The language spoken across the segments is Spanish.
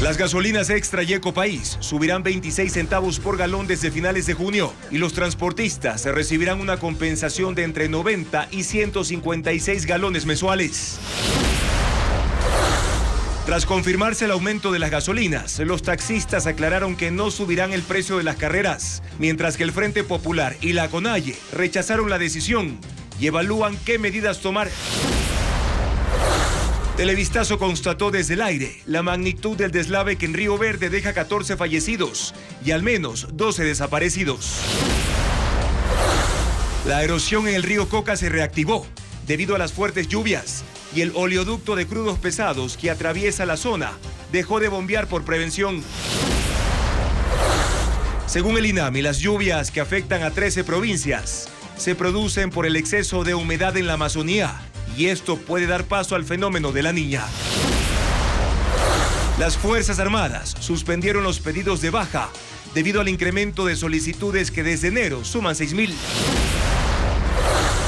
Las gasolinas Extra y Ecopaís subirán 26 centavos por galón desde finales de junio y los transportistas recibirán una compensación de entre 90 y 156 galones mensuales. Tras confirmarse el aumento de las gasolinas, los taxistas aclararon que no subirán el precio de las carreras, mientras que el Frente Popular y la CONAIE rechazaron la decisión y evalúan qué medidas tomar. Televistazo constató desde el aire la magnitud del deslave que en Río Verde deja 14 fallecidos y al menos 12 desaparecidos. La erosión en el río Coca se reactivó debido a las fuertes lluvias y el oleoducto de crudos pesados que atraviesa la zona dejó de bombear por prevención. Según el INAMI, las lluvias que afectan a 13 provincias se producen por el exceso de humedad en la Amazonía y esto puede dar paso al fenómeno de la Niña. Las Fuerzas Armadas suspendieron los pedidos de baja debido al incremento de solicitudes que desde enero suman 6,000.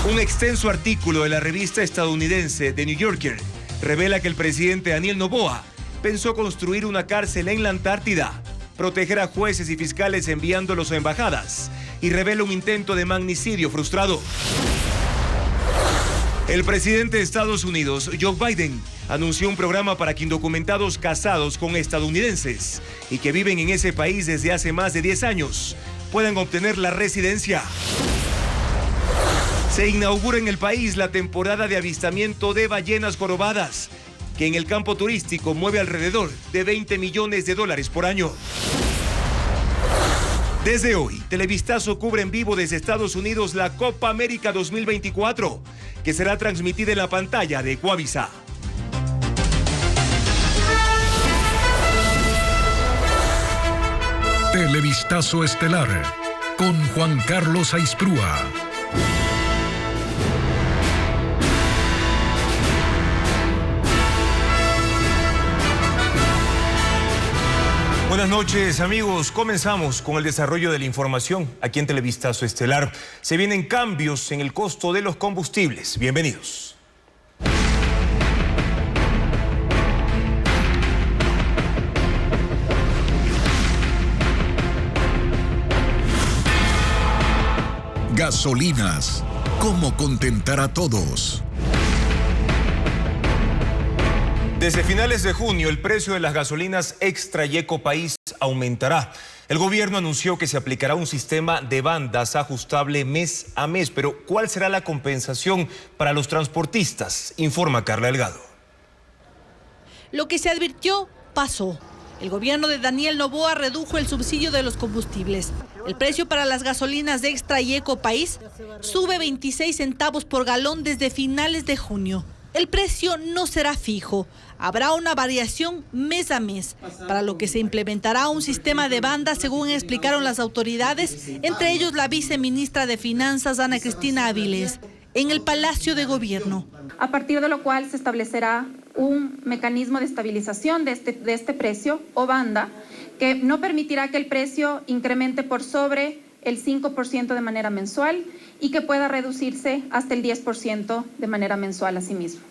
Un extenso artículo de la revista estadounidense The New Yorker revela que el presidente Daniel Noboa pensó construir una cárcel en la Antártida, proteger a jueces y fiscales enviándolos a embajadas y revela un intento de magnicidio frustrado. El presidente de Estados Unidos, Joe Biden, anunció un programa para que indocumentados casados con estadounidenses y que viven en ese país desde hace más de 10 años puedan obtener la residencia. Se inaugura en el país la temporada de avistamiento de ballenas jorobadas, que en el campo turístico mueve alrededor de $20 millones por año. Desde hoy, Televistazo cubre en vivo desde Estados Unidos la Copa América 2024, que será transmitida en la pantalla de Ecuavisa. Televistazo estelar con Juan Carlos Aisprúa. Buenas noches, amigos. Comenzamos con el desarrollo de la información aquí en Televistazo Estelar. Se vienen cambios en el costo de los combustibles. Bienvenidos. Gasolinas. ¿Cómo contentar a todos? Desde finales de junio, el precio de las gasolinas Extra y Ecopaís aumentará. El gobierno anunció que se aplicará un sistema de bandas ajustable mes a mes, pero ¿cuál será la compensación para los transportistas? Informa Carla Delgado. Lo que se advirtió pasó. El gobierno de Daniel Noboa redujo el subsidio de los combustibles. El precio para las gasolinas de Extra y Ecopaís sube 26 centavos por galón desde finales de junio. El precio no será fijo, habrá una variación mes a mes, para lo que se implementará un sistema de bandas, según explicaron las autoridades, entre ellos la viceministra de Finanzas, Ana Cristina Avilés, en el Palacio de Gobierno. A partir de lo cual se establecerá un mecanismo de estabilización de este precio o banda, que no permitirá que el precio incremente por sobre el 5% de manera mensual y que pueda reducirse hasta el 10% de manera mensual asimismo.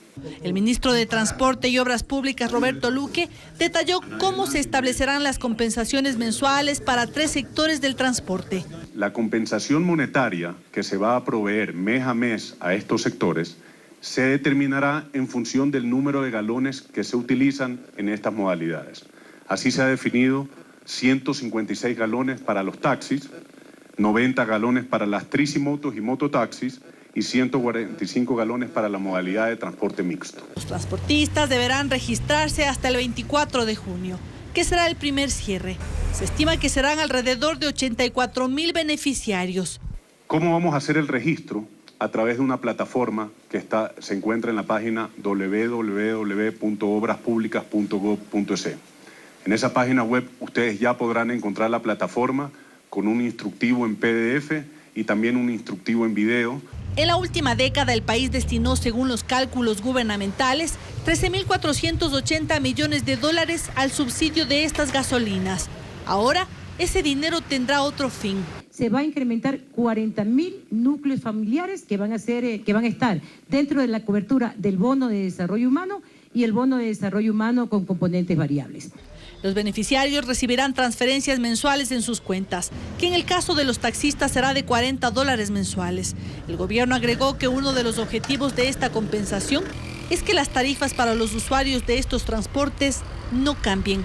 El ministro de Transporte y Obras Públicas, Roberto Luque, detalló cómo se establecerán las compensaciones mensuales para 3 sectores del transporte. La compensación monetaria que se va a proveer mes a mes a estos sectores se determinará en función del número de galones que se utilizan en estas modalidades. Así se ha definido 156 galones para los taxis, 90 galones para las tricimotos y mototaxis y 145 galones para la modalidad de transporte mixto. Los transportistas deberán registrarse hasta el 24 de junio, que será el primer cierre. Se estima que serán alrededor de 84,000 beneficiarios. ¿Cómo vamos a hacer el registro? A través de una plataforma que se encuentra en la página www.obraspublicas.gov.es. En esa página web ustedes ya podrán encontrar la plataforma con un instructivo en PDF y también un instructivo en video. En la última década, el país destinó, según los cálculos gubernamentales, 13.480 millones de dólares al subsidio de estas gasolinas. Ahora, ese dinero tendrá otro fin. Se va a incrementar 40,000 núcleos familiares que van a estar dentro de la cobertura del bono de desarrollo humano y el bono de desarrollo humano con componentes variables. Los beneficiarios recibirán transferencias mensuales en sus cuentas, que en el caso de los taxistas será de $40 mensuales. El gobierno agregó que uno de los objetivos de esta compensación es que las tarifas para los usuarios de estos transportes no cambien.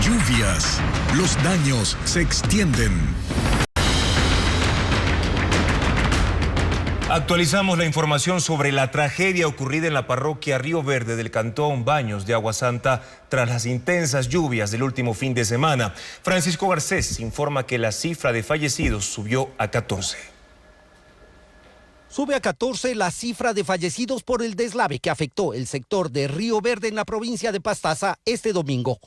Lluvias. Los daños se extienden. Actualizamos la información sobre la tragedia ocurrida en la parroquia Río Verde del cantón Baños de Agua Santa tras las intensas lluvias del último fin de semana. Francisco Garcés informa que la cifra de fallecidos subió a 14. Sube a 14 la cifra de fallecidos por el deslave que afectó el sector de Río Verde en la provincia de Pastaza este domingo.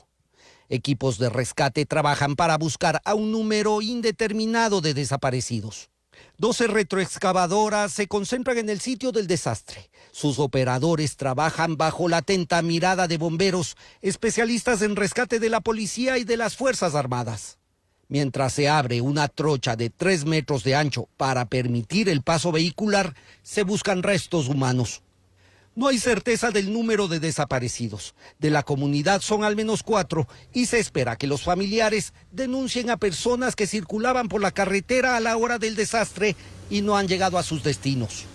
Equipos de rescate trabajan para buscar a un número indeterminado de desaparecidos. 12 retroexcavadoras se concentran en el sitio del desastre. Sus operadores trabajan bajo la atenta mirada de bomberos, especialistas en rescate de la policía y de las Fuerzas Armadas. Mientras se abre una trocha de 3 metros de ancho para permitir el paso vehicular, se buscan restos humanos. No hay certeza del número de desaparecidos. De la comunidad son al menos 4 y se espera que los familiares denuncien a personas que circulaban por la carretera a la hora del desastre y no han llegado a sus destinos.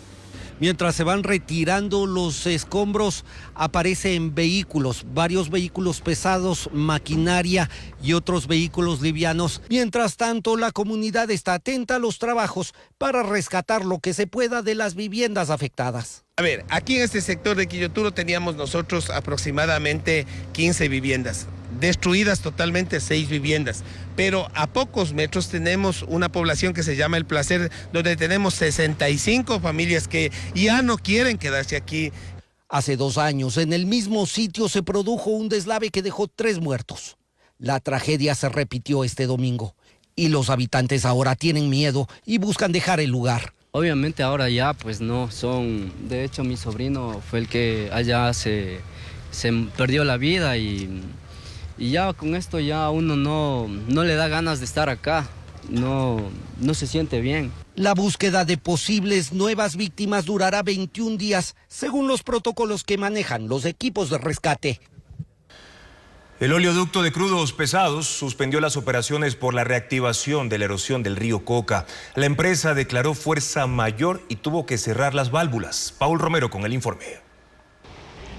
Mientras se van retirando los escombros, aparecen vehículos, varios vehículos pesados, maquinaria y otros vehículos livianos. Mientras tanto, la comunidad está atenta a los trabajos para rescatar lo que se pueda de las viviendas afectadas. A ver, aquí en este sector de Quilloturo teníamos nosotros aproximadamente 15 viviendas. Destruidas totalmente 6 viviendas, pero a pocos metros tenemos una población que se llama El Placer, donde tenemos 65 familias que ya no quieren quedarse aquí. Hace 2 años, en el mismo sitio se produjo un deslave que dejó 3 muertos. La tragedia se repitió este domingo y los habitantes ahora tienen miedo y buscan dejar el lugar. Obviamente ahora ya pues no son, de hecho mi sobrino fue el que allá se perdió la vida y ya con esto ya uno no le da ganas de estar acá, no se siente bien. La búsqueda de posibles nuevas víctimas durará 21 días, según los protocolos que manejan los equipos de rescate. El oleoducto de crudos pesados suspendió las operaciones por la reactivación de la erosión del río Coca. La empresa declaró fuerza mayor y tuvo que cerrar las válvulas. Paul Romero con el informe.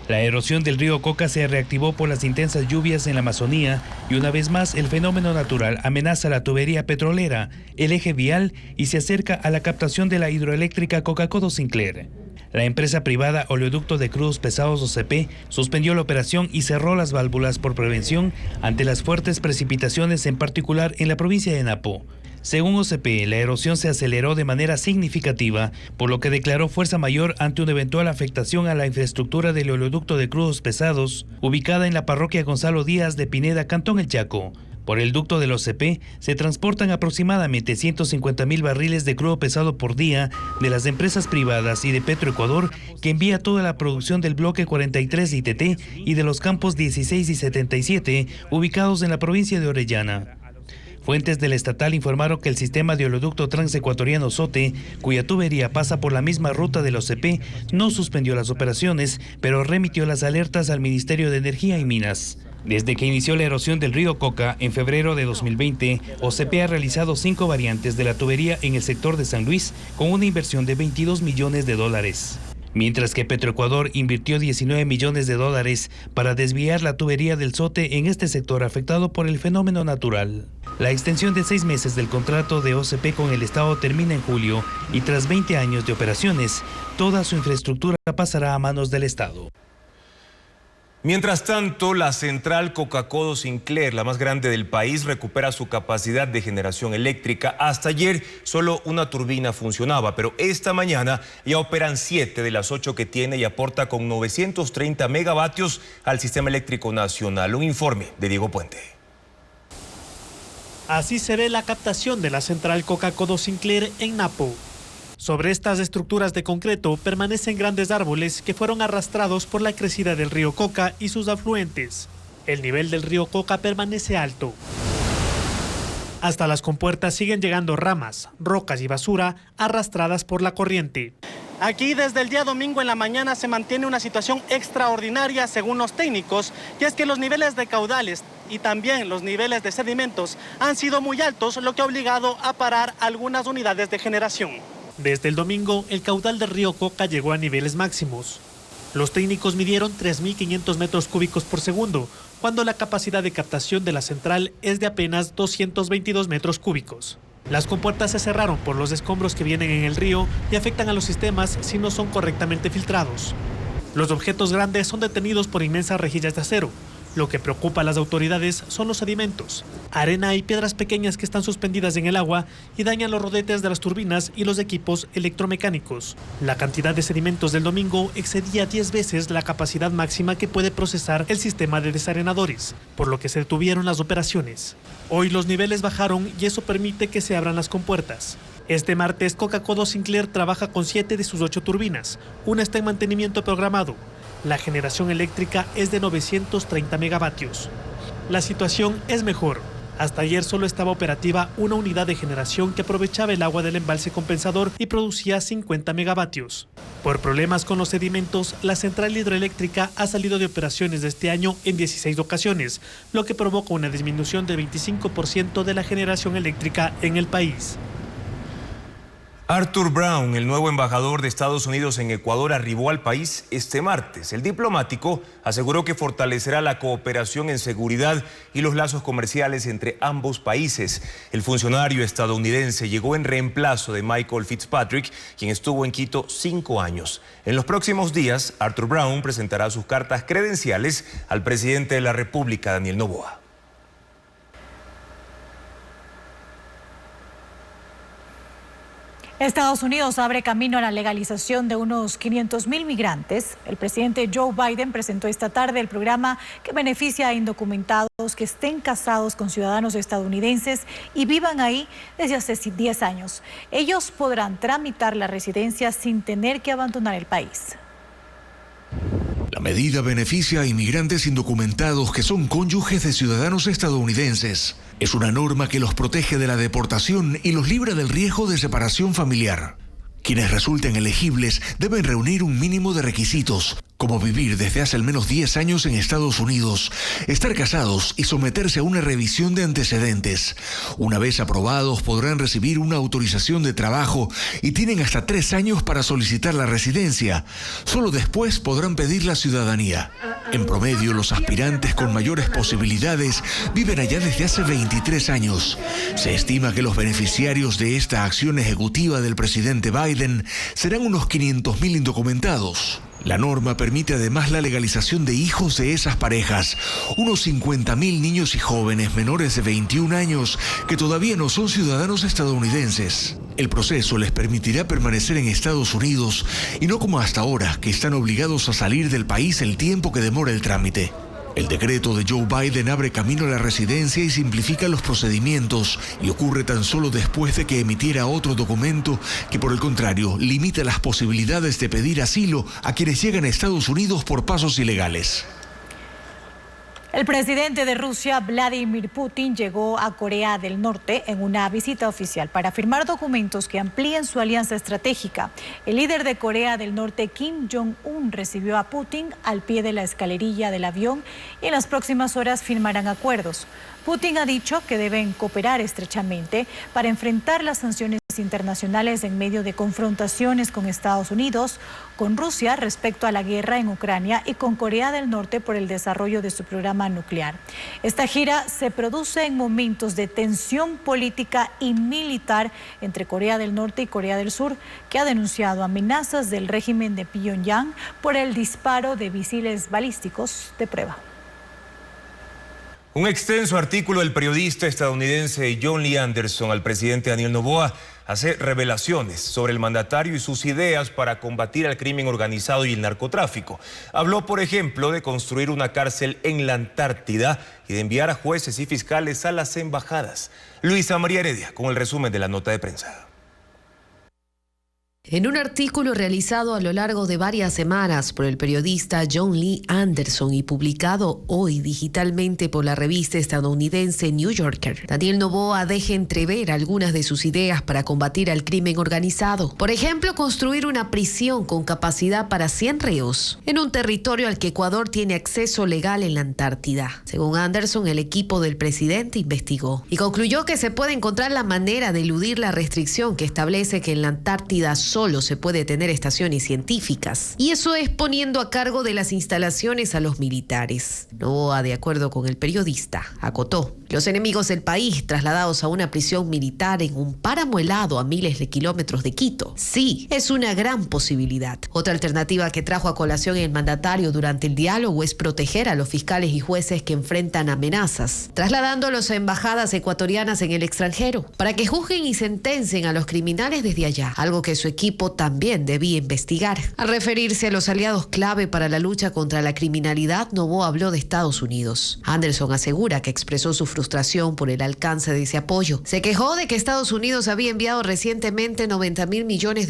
La erosión del río Coca se reactivó por las intensas lluvias en la Amazonía y una vez más el fenómeno natural amenaza la tubería petrolera, el eje vial y se acerca a la captación de la hidroeléctrica Coca-Codo Sinclair. La empresa privada Oleoducto de Crudos Pesados OCP suspendió la operación y cerró las válvulas por prevención ante las fuertes precipitaciones, en particular en la provincia de Napo. Según OCP, la erosión se aceleró de manera significativa, por lo que declaró fuerza mayor ante una eventual afectación a la infraestructura del oleoducto de crudos pesados, ubicada en la parroquia Gonzalo Díaz de Pineda, Cantón El Chaco. Por el ducto del OCP se transportan aproximadamente 150,000 barriles de crudo pesado por día de las empresas privadas y de Petroecuador, que envía toda la producción del bloque 43 de ITT y de los campos 16 y 77, ubicados en la provincia de Orellana. Fuentes del estatal informaron que el sistema de oleoducto transecuatoriano SOTE, cuya tubería pasa por la misma ruta del OCP, no suspendió las operaciones, pero remitió las alertas al Ministerio de Energía y Minas. Desde que inició la erosión del río Coca en febrero de 2020, OCP ha realizado 5 variantes de la tubería en el sector de San Luis con una inversión de $22 millones. Mientras que Petroecuador invirtió $19 millones para desviar la tubería del SOTE en este sector afectado por el fenómeno natural. La extensión de 6 meses del contrato de OCP con el Estado termina en julio y tras 20 años de operaciones, toda su infraestructura pasará a manos del Estado. Mientras tanto, la central Coca-Codo Sinclair, la más grande del país, recupera su capacidad de generación eléctrica. Hasta ayer solo una turbina funcionaba, pero esta mañana ya operan 7 de las 8 que tiene y aporta con 930 megavatios al sistema eléctrico nacional. Un informe de Diego Puente. Así se ve la captación de la central Coca-Codo Sinclair en Napo. Sobre estas estructuras de concreto permanecen grandes árboles que fueron arrastrados por la crecida del río Coca y sus afluentes. El nivel del río Coca permanece alto. Hasta las compuertas siguen llegando ramas, rocas y basura arrastradas por la corriente. Aquí desde el día domingo en la mañana se mantiene una situación extraordinaria según los técnicos, y es que los niveles de caudales y también los niveles de sedimentos han sido muy altos, lo que ha obligado a parar algunas unidades de generación. Desde el domingo, el caudal del río Coca llegó a niveles máximos. Los técnicos midieron 3.500 metros cúbicos por segundo, cuando la capacidad de captación de la central es de apenas 222 metros cúbicos. Las compuertas se cerraron por los escombros que vienen en el río y afectan a los sistemas si no son correctamente filtrados. Los objetos grandes son detenidos por inmensas rejillas de acero. Lo que preocupa a las autoridades son los sedimentos, arena y piedras pequeñas que están suspendidas en el agua y dañan los rodetes de las turbinas y los equipos electromecánicos. La cantidad de sedimentos del domingo excedía 10 veces la capacidad máxima que puede procesar el sistema de desarenadores, por lo que se detuvieron las operaciones. Hoy los niveles bajaron y eso permite que se abran las compuertas. Este martes, Coca-Codo Sinclair trabaja con 7 de sus 8 turbinas. Una está en mantenimiento programado. La generación eléctrica es de 930 megavatios. La situación es mejor. Hasta ayer solo estaba operativa una unidad de generación que aprovechaba el agua del embalse compensador y producía 50 megavatios. Por problemas con los sedimentos, la central hidroeléctrica ha salido de operaciones de este año en 16 ocasiones, lo que provoca una disminución del 25% de la generación eléctrica en el país. Arthur Brown, el nuevo embajador de Estados Unidos en Ecuador, arribó al país este martes. El diplomático aseguró que fortalecerá la cooperación en seguridad y los lazos comerciales entre ambos países. El funcionario estadounidense llegó en reemplazo de Michael Fitzpatrick, quien estuvo en Quito 5 años. En los próximos días, Arthur Brown presentará sus cartas credenciales al presidente de la República, Daniel Noboa. Estados Unidos abre camino a la legalización de unos 500,000 migrantes. El presidente Joe Biden presentó esta tarde el programa que beneficia a indocumentados que estén casados con ciudadanos estadounidenses y vivan ahí desde hace 10 años. Ellos podrán tramitar la residencia sin tener que abandonar el país. La medida beneficia a inmigrantes indocumentados que son cónyuges de ciudadanos estadounidenses. Es una norma que los protege de la deportación y los libra del riesgo de separación familiar. Quienes resulten elegibles deben reunir un mínimo de requisitos, como vivir desde hace al menos 10 años en Estados Unidos, estar casados y someterse a una revisión de antecedentes. Una vez aprobados podrán recibir una autorización de trabajo y tienen hasta 3 años para solicitar la residencia. Solo después podrán pedir la ciudadanía. En promedio, los aspirantes con mayores posibilidades viven allá desde hace 23 años. Se estima que los beneficiarios de esta acción ejecutiva del presidente Biden serán unos 500,000 indocumentados. La norma permite además la legalización de hijos de esas parejas, unos 50,000 niños y jóvenes menores de 21 años que todavía no son ciudadanos estadounidenses. El proceso les permitirá permanecer en Estados Unidos y no como hasta ahora, que están obligados a salir del país el tiempo que demora el trámite. El decreto de Joe Biden abre camino a la residencia y simplifica los procedimientos, y ocurre tan solo después de que emitiera otro documento que, por el contrario, limita las posibilidades de pedir asilo a quienes llegan a Estados Unidos por pasos ilegales. El presidente de Rusia, Vladimir Putin, llegó a Corea del Norte en una visita oficial para firmar documentos que amplíen su alianza estratégica. El líder de Corea del Norte, Kim Jong-un, recibió a Putin al pie de la escalerilla del avión y en las próximas horas firmarán acuerdos. Putin ha dicho que deben cooperar estrechamente para enfrentar las sanciones internacionales en medio de confrontaciones con Estados Unidos, con Rusia respecto a la guerra en Ucrania y con Corea del Norte por el desarrollo de su programa nuclear. Esta gira se produce en momentos de tensión política y militar entre Corea del Norte y Corea del Sur, que ha denunciado amenazas del régimen de Pyongyang por el disparo de misiles balísticos de prueba. Un extenso artículo del periodista estadounidense John Lee Anderson al presidente Daniel Noboa hace revelaciones sobre el mandatario y sus ideas para combatir al crimen organizado y el narcotráfico. Habló, por ejemplo, de construir una cárcel en la Antártida y de enviar a jueces y fiscales a las embajadas. Luisa María Heredia con el resumen de la nota de prensa. En un artículo realizado a lo largo de varias semanas por el periodista John Lee Anderson y publicado hoy digitalmente por la revista estadounidense New Yorker, Daniel Noboa deja entrever algunas de sus ideas para combatir al crimen organizado. Por ejemplo, construir una prisión con capacidad para 100 reos en un territorio al que Ecuador tiene acceso legal en la Antártida. Según Anderson, el equipo del presidente investigó y concluyó que se puede encontrar la manera de eludir la restricción que establece que en la Antártida solo se puede tener estaciones científicas. Y eso es poniendo a cargo de las instalaciones a los militares. Noboa, de acuerdo con el periodista, acotó: los enemigos del país trasladados a una prisión militar en un páramo helado a miles de kilómetros de Quito. Sí, es una gran posibilidad. Otra alternativa que trajo a colación el mandatario durante el diálogo es proteger a los fiscales y jueces que enfrentan amenazas, trasladándolos a embajadas ecuatorianas en el extranjero, para que juzguen y sentencien a los criminales desde allá, algo que su equipo también debía investigar. Al referirse a los aliados clave para la lucha contra la criminalidad, Noboa habló de Estados Unidos. Anderson asegura que expresó su frustración por el alcance de ese apoyo. Se quejó de que Estados Unidos había enviado recientemente $90.000 millones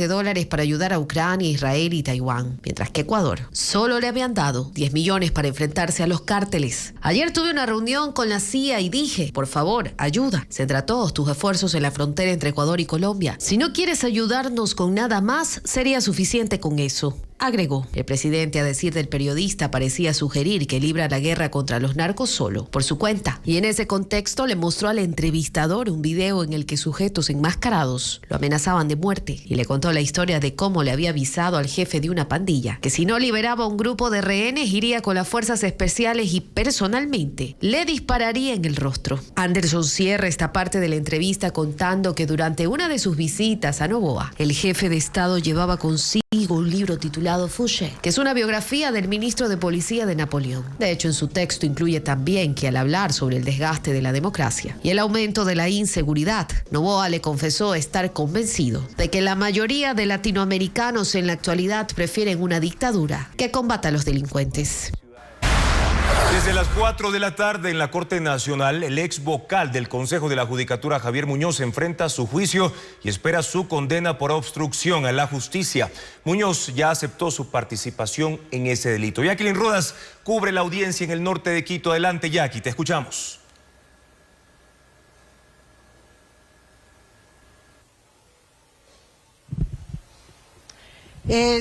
para ayudar a Ucrania, Israel y Taiwán, mientras que Ecuador solo le habían dado 10 millones para enfrentarse a los cárteles. Ayer tuve una reunión con la CIA y dije: por favor, ayuda. Centra todos tus esfuerzos en la frontera entre Ecuador y Colombia. Si no quieres ayudarnos con nada más, sería suficiente con eso, agregó. El presidente, a decir del periodista, parecía sugerir que libra la guerra contra los narcos solo, por su cuenta. Y en ese contexto le mostró al entrevistador un video en el que sujetos enmascarados lo amenazaban de muerte y le contó la historia de cómo le había avisado al jefe de una pandilla que si no liberaba un grupo de rehenes iría con las fuerzas especiales y personalmente le dispararía en el rostro. Anderson cierra esta parte de la entrevista contando que durante una de sus visitas a Noboa, el jefe de Estado llevaba consigo un libro titulado Fouché, que es una biografía del ministro de Policía de Napoleón. De hecho, en su texto incluye también que al hablar sobre el desgaste de la democracia y el aumento de la inseguridad, Noboa le confesó estar convencido de que la mayoría de latinoamericanos en la actualidad prefieren una dictadura que combata a los delincuentes. Desde las 4 de la tarde en la Corte Nacional, el ex vocal del Consejo de la Judicatura, Javier Muñoz, enfrenta su juicio y espera su condena por obstrucción a la justicia. Muñoz ya aceptó su participación en ese delito. Jacqueline Rodas cubre la audiencia en el norte de Quito. Adelante, Jackie, te escuchamos.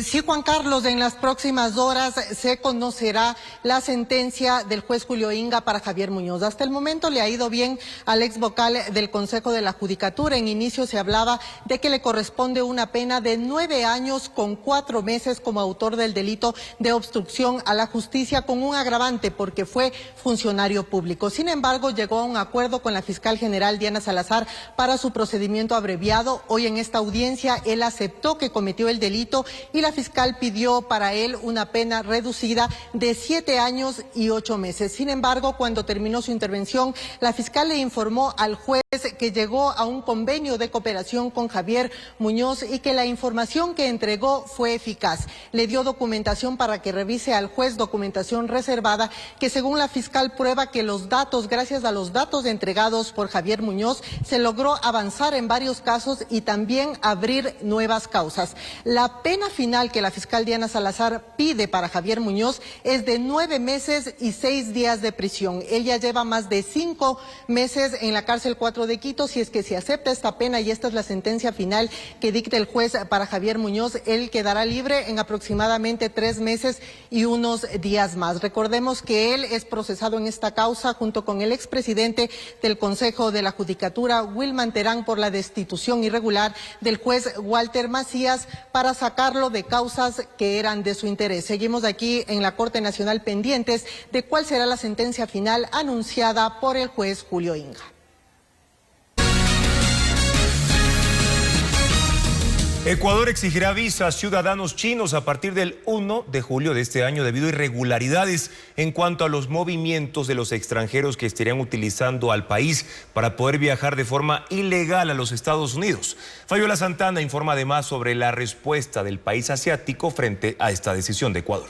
Sí, Juan Carlos, en las próximas horas se conocerá la sentencia del juez Julio Inga para Javier Muñoz. Hasta el momento le ha ido bien al ex vocal del Consejo de la Judicatura. En inicio se hablaba de que le corresponde una pena de 9 años con 4 meses como autor del delito de obstrucción a la justicia, con un agravante porque fue funcionario público. Sin embargo, llegó a un acuerdo con la fiscal general Diana Salazar para su procedimiento abreviado. Hoy en esta audiencia él aceptó que cometió el delito y la fiscal pidió para él una pena reducida de 7 años y 8 meses. Sin embargo, cuando terminó su intervención, la fiscal le informó al juez que llegó a un convenio de cooperación con Javier Muñoz y que la información que entregó fue eficaz. Le dio documentación para que revise al juez, documentación reservada que según la fiscal prueba que los datos, gracias a los datos entregados por Javier Muñoz, se logró avanzar en varios casos y también abrir nuevas causas. La pena final que la fiscal Diana Salazar pide para Javier Muñoz es de 9 meses y 6 días de prisión. Ella lleva más de 5 meses en la cárcel 4 de Quito. Si es que se acepta esta pena y esta es la sentencia final que dicta el juez para Javier Muñoz, él quedará libre en aproximadamente 3 meses y unos días más. Recordemos que él es procesado en esta causa junto con el expresidente del Consejo de la Judicatura, Wilman Terán, por la destitución irregular del juez Walter Macías para sacarlo de causas que eran de su interés. Seguimos aquí en la Corte Nacional pendientes de cuál será la sentencia final anunciada por el juez Julio Inga. Ecuador exigirá visa a ciudadanos chinos a partir del 1 de julio de este año debido a irregularidades en cuanto a los movimientos de los extranjeros que estarían utilizando al país para poder viajar de forma ilegal a los Estados Unidos. Fabiola Santana informa además sobre la respuesta del país asiático frente a esta decisión de Ecuador.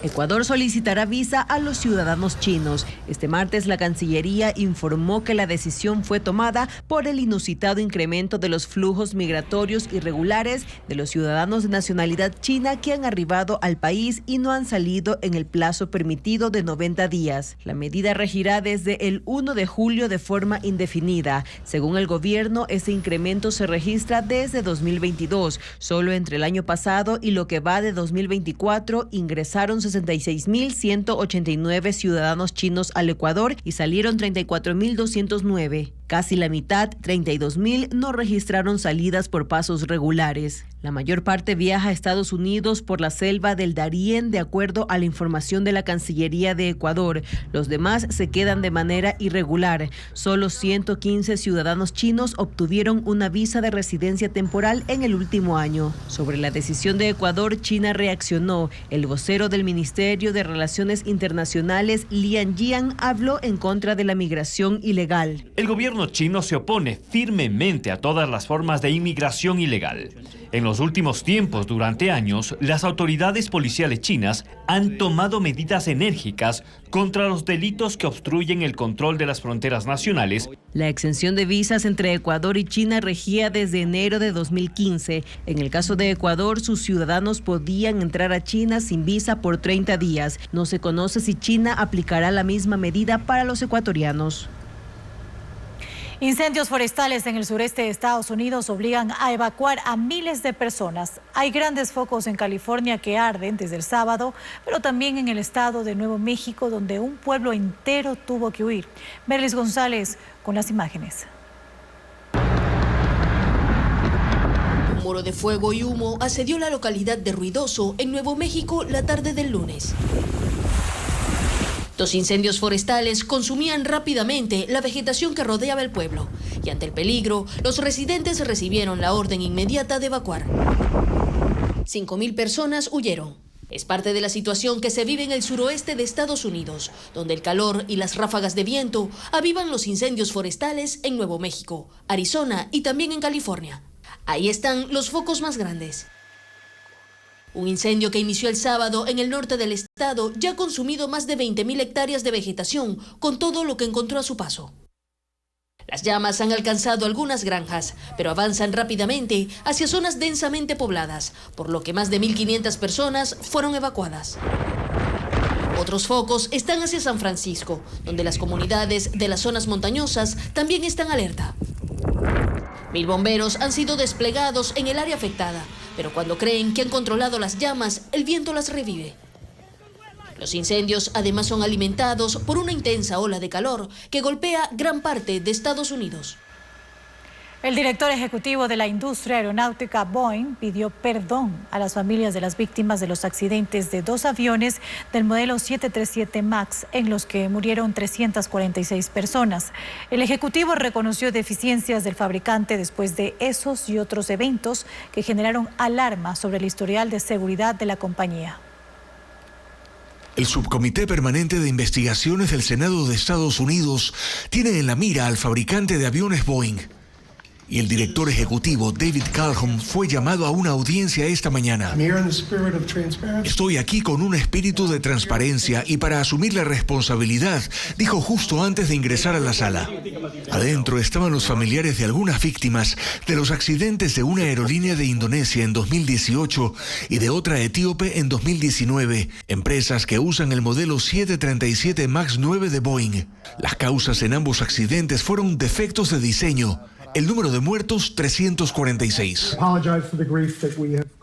Ecuador solicitará visa a los ciudadanos chinos. Este martes la Cancillería informó que la decisión fue tomada por el inusitado incremento de los flujos migratorios irregulares de los ciudadanos de nacionalidad china que han arribado al país y no han salido en el plazo permitido de 90 días. La medida regirá desde el 1 de julio de forma indefinida. Según el gobierno, ese incremento se registra desde 2022. Solo entre el año pasado y lo que va de 2024 ingresaron 66.189 ciudadanos chinos al Ecuador y salieron 34.209. Casi la mitad, 32.000, no registraron salidas por pasos regulares. La mayor parte viaja a Estados Unidos por la selva del Darién, de acuerdo a la información de la Cancillería de Ecuador. Los demás se quedan de manera irregular. Solo 115 ciudadanos chinos obtuvieron una visa de residencia temporal en el último año. Sobre la decisión de Ecuador, China reaccionó. El vocero del Ministerio de Relaciones Internacionales, Lian Jian, habló en contra de la migración ilegal. El gobierno chino se opone firmemente a todas las formas de inmigración ilegal. En los últimos tiempos, durante años, las autoridades policiales chinas han tomado medidas enérgicas contra los delitos que obstruyen el control de las fronteras nacionales. La exención de visas entre Ecuador y China regía desde enero de 2015. En el caso de Ecuador, sus ciudadanos podían entrar a China sin visa por 30 días. No se conoce si China aplicará la misma medida para los ecuatorianos. Incendios forestales en el sureste de Estados Unidos obligan a evacuar a miles de personas. Hay grandes focos en California que arden desde el sábado, pero también en el estado de Nuevo México, donde un pueblo entero tuvo que huir. Merlis González con las imágenes. Un muro de fuego y humo asedió la localidad de Ruidoso, en Nuevo México, la tarde del lunes. Los incendios forestales consumían rápidamente la vegetación que rodeaba el pueblo y ante el peligro, los residentes recibieron la orden inmediata de evacuar. 5.000 personas huyeron. Es parte de la situación que se vive en el suroeste de Estados Unidos, donde el calor y las ráfagas de viento avivan los incendios forestales en Nuevo México, Arizona y también en California. Ahí están los focos más grandes. Un incendio que inició el sábado en el norte del estado ya ha consumido más de 20.000 hectáreas de vegetación, con todo lo que encontró a su paso. Las llamas han alcanzado algunas granjas, pero avanzan rápidamente hacia zonas densamente pobladas, por lo que más de 1.500 personas fueron evacuadas. Otros focos están hacia San Francisco, donde las comunidades de las zonas montañosas también están alerta. 1.000 bomberos han sido desplegados en el área afectada, pero cuando creen que han controlado las llamas, el viento las revive. Los incendios además son alimentados por una intensa ola de calor que golpea gran parte de Estados Unidos. El director ejecutivo de la industria aeronáutica Boeing pidió perdón a las familias de las víctimas de los accidentes de 2 aviones del modelo 737 MAX en los que murieron 346 personas. El ejecutivo reconoció deficiencias del fabricante después de esos y otros eventos que generaron alarma sobre el historial de seguridad de la compañía. El Subcomité Permanente de Investigaciones del Senado de Estados Unidos tiene en la mira al fabricante de aviones Boeing. Y el director ejecutivo David Calhoun fue llamado a una audiencia esta mañana. Estoy aquí con un espíritu de transparencia y para asumir la responsabilidad, dijo justo antes de ingresar a la sala. Adentro estaban los familiares de algunas víctimas de los accidentes de una aerolínea de Indonesia en 2018 y de otra etíope en 2019, empresas que usan el modelo 737 MAX 9 de Boeing. Las causas en ambos accidentes fueron defectos de diseño. El número de muertos, 346.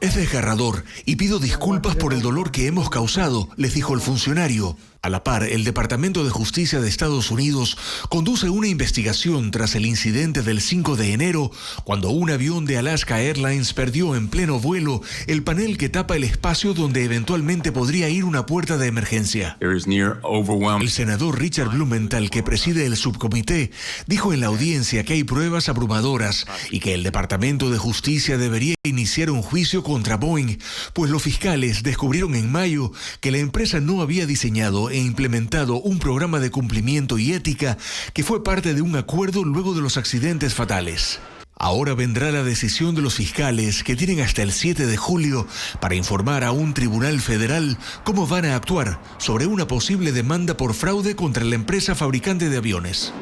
Es desgarrador y pido disculpas por el dolor que hemos causado, les dijo el funcionario. A la par, el Departamento de Justicia de Estados Unidos conduce una investigación tras el incidente del 5 de enero, cuando un avión de Alaska Airlines perdió en pleno vuelo el panel que tapa el espacio donde eventualmente podría ir una puerta de emergencia. El senador Richard Blumenthal, que preside el subcomité, dijo en la audiencia que hay pruebas abrumadoras y que el Departamento de Justicia debería iniciar un juicio contra Boeing, pues los fiscales descubrieron en mayo que la empresa no había diseñado e implementado un programa de cumplimiento y ética que fue parte de un acuerdo luego de los accidentes fatales. Ahora vendrá la decisión de los fiscales que tienen hasta el 7 de julio para informar a un tribunal federal cómo van a actuar sobre una posible demanda por fraude contra la empresa fabricante de aviones.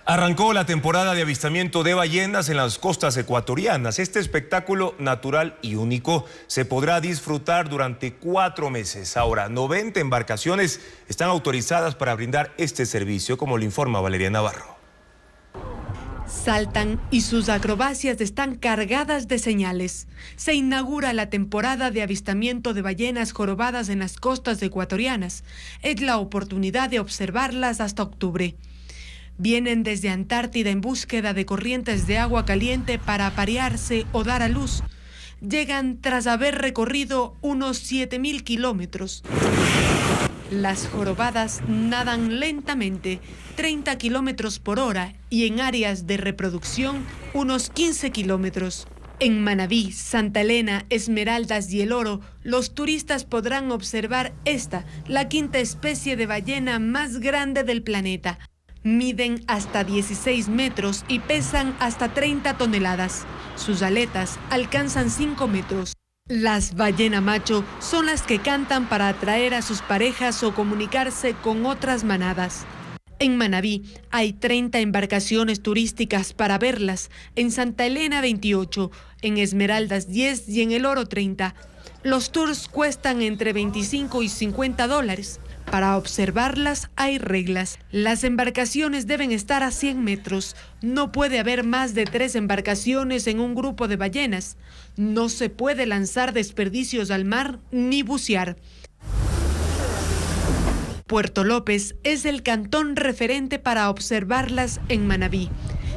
Arrancó la temporada de avistamiento de ballenas en las costas ecuatorianas. Este espectáculo natural y único se podrá disfrutar durante 4 meses. Ahora, 90 embarcaciones están autorizadas para brindar este servicio, como lo informa Valeria Navarro. Saltan y sus acrobacias están cargadas de señales. Se inaugura la temporada de avistamiento de ballenas jorobadas en las costas ecuatorianas. Es la oportunidad de observarlas hasta octubre. Vienen desde Antártida en búsqueda de corrientes de agua caliente para aparearse o dar a luz. Llegan tras haber recorrido unos 7.000 kilómetros. Las jorobadas nadan lentamente, 30 kilómetros por hora, y en áreas de reproducción, unos 15 kilómetros. En Manabí, Santa Elena, Esmeraldas y El Oro, los turistas podrán observar la quinta especie de ballena más grande del planeta. Miden hasta 16 metros y pesan hasta 30 toneladas. Sus aletas alcanzan 5 metros. Las ballena macho son las que cantan para atraer a sus parejas o comunicarse con otras manadas. En Manabí hay 30 embarcaciones turísticas para verlas, en Santa Elena 28, en Esmeraldas 10 y en El Oro 30. Los tours cuestan entre $25 y $50. Para observarlas hay reglas. Las embarcaciones deben estar a 100 metros. No puede haber más de 3 embarcaciones en un grupo de ballenas. No se puede lanzar desperdicios al mar ni bucear. Puerto López es el cantón referente para observarlas en Manabí.